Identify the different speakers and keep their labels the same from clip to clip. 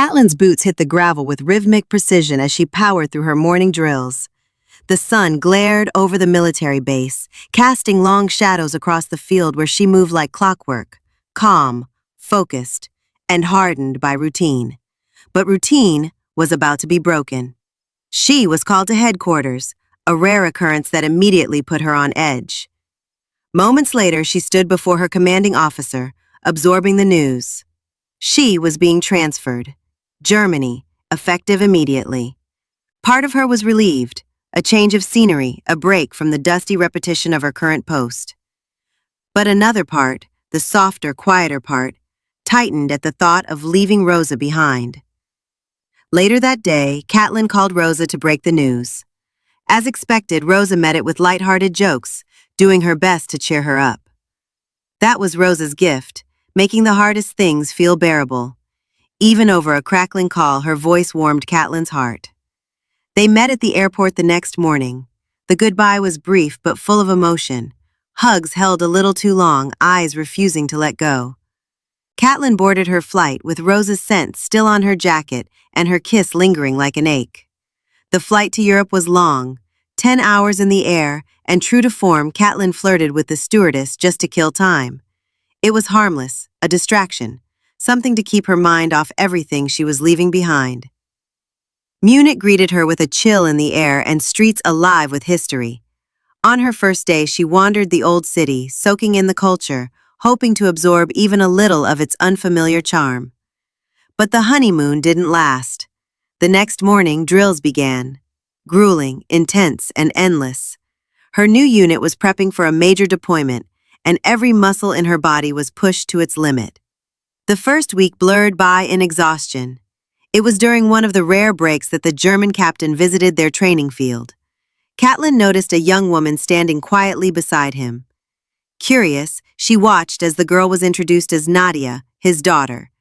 Speaker 1: Catelyn's boots hit the gravel with rhythmic precision as she powered through her morning drills. The sun glared over the military base, casting long shadows across the field where she moved like clockwork, calm, focused, and hardened by routine. But routine was about to be broken. She was called to headquarters, a rare occurrence that immediately put her on edge. Moments later, she stood before her commanding officer, absorbing the news. She was being transferred. Germany, effective immediately. Part of her was relieved, a change of scenery, a break from the dusty repetition of her current post. But another part, the softer, quieter part, tightened at the thought of leaving Rosa behind. Later that day, Catelyn called Rosa to break the news. As expected, Rosa met it with lighthearted jokes, doing her best to cheer her up. That was Rosa's gift, making the hardest things feel bearable. Even over a crackling call, her voice warmed Catelyn's heart. They met at the airport the next morning. The goodbye was brief but full of emotion. Hugs held a little too long, eyes refusing to let go. Catelyn boarded her flight with Rosa's scent still on her jacket and her kiss lingering like an ache. The flight to Europe was long, 10 hours in the air, and true to form, Catelyn flirted with the stewardess just to kill time. It was harmless, a distraction, something to keep her mind off everything she was leaving behind. Munich greeted her with a chill in the air and streets alive with history. On her first day, she wandered the old city, soaking in the culture, hoping to absorb even a little of its unfamiliar charm. But the honeymoon didn't last. The next morning, drills began. Grueling, intense, and endless. Her new unit was prepping for a major deployment, and every muscle in her body was pushed to its limit. The first week blurred by in exhaustion. It was during one of the rare breaks that the German captain visited their training field. Catelyn noticed a young woman standing quietly beside him. Curious, she watched as the girl was introduced as Nadia, his daughter.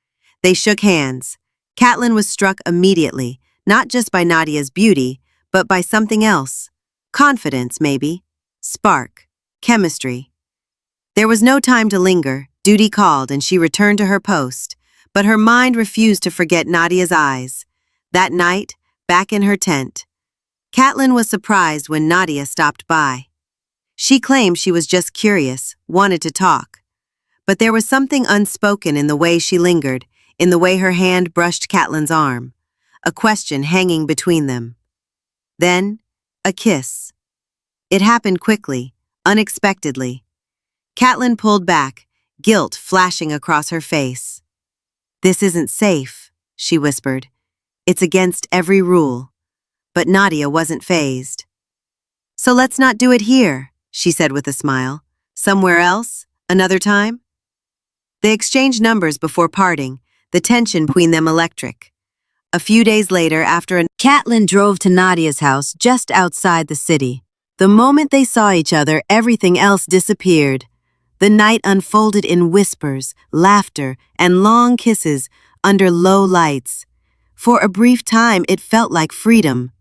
Speaker 1: They shook hands. Catelyn was struck immediately, not just by Nadia's beauty, but by something else. Confidence, maybe. Spark. Chemistry. There was no time to linger. Duty called and she returned to her post, but her mind refused to forget Nadia's eyes. That night, back in her tent, Catelyn was surprised when Nadia stopped by. She claimed she was just curious, wanted to talk. But there was something unspoken in the way she lingered, in the way her hand brushed Catelyn's arm, a question hanging between them. Then, a kiss. It happened quickly, unexpectedly. Catelyn pulled back, guilt flashing across her face. "This isn't safe," she whispered. "It's against every rule." But Nadia wasn't fazed. "So let's not do it here," she said with a smile. "Somewhere else? Another time?" They exchanged numbers before parting, the tension between them electric. A few days later, Catelyn drove to Nadia's house just outside the city. The moment they saw each other, everything else disappeared. The night unfolded in whispers, laughter, and long kisses under low lights. For a brief time, it felt like freedom.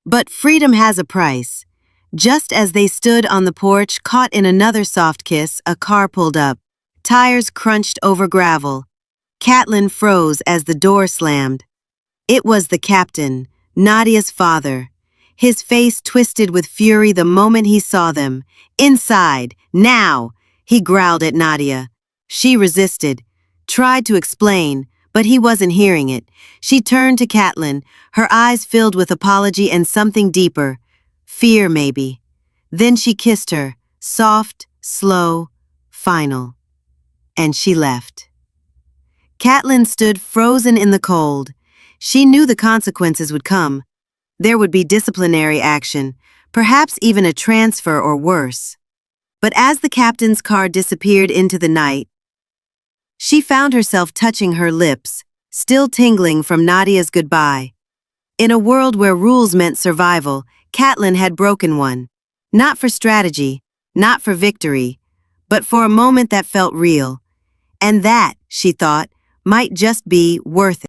Speaker 1: But freedom has a price. Just as they stood on the porch, caught in another soft kiss, a car pulled up. Tires crunched over gravel. Catelyn froze as the door slammed. It was the captain, Nadia's father. His face twisted with fury the moment he saw them. "Inside, now!" he growled at Nadia. She resisted, tried to explain, but he wasn't hearing it. She turned to Catelyn, her eyes filled with apology and something deeper. Fear, maybe. Then she kissed her, soft, slow, final. And she left. Catelyn stood frozen in the cold. She knew the consequences would come. There would be disciplinary action, perhaps even a transfer or worse. But as the captain's car disappeared into the night, she found herself touching her lips, still tingling from Nadia's goodbye. In a world where rules meant survival, Catelyn had broken one. Not for strategy, not for victory, but for a moment that felt real. And that, she thought, might just be worth it.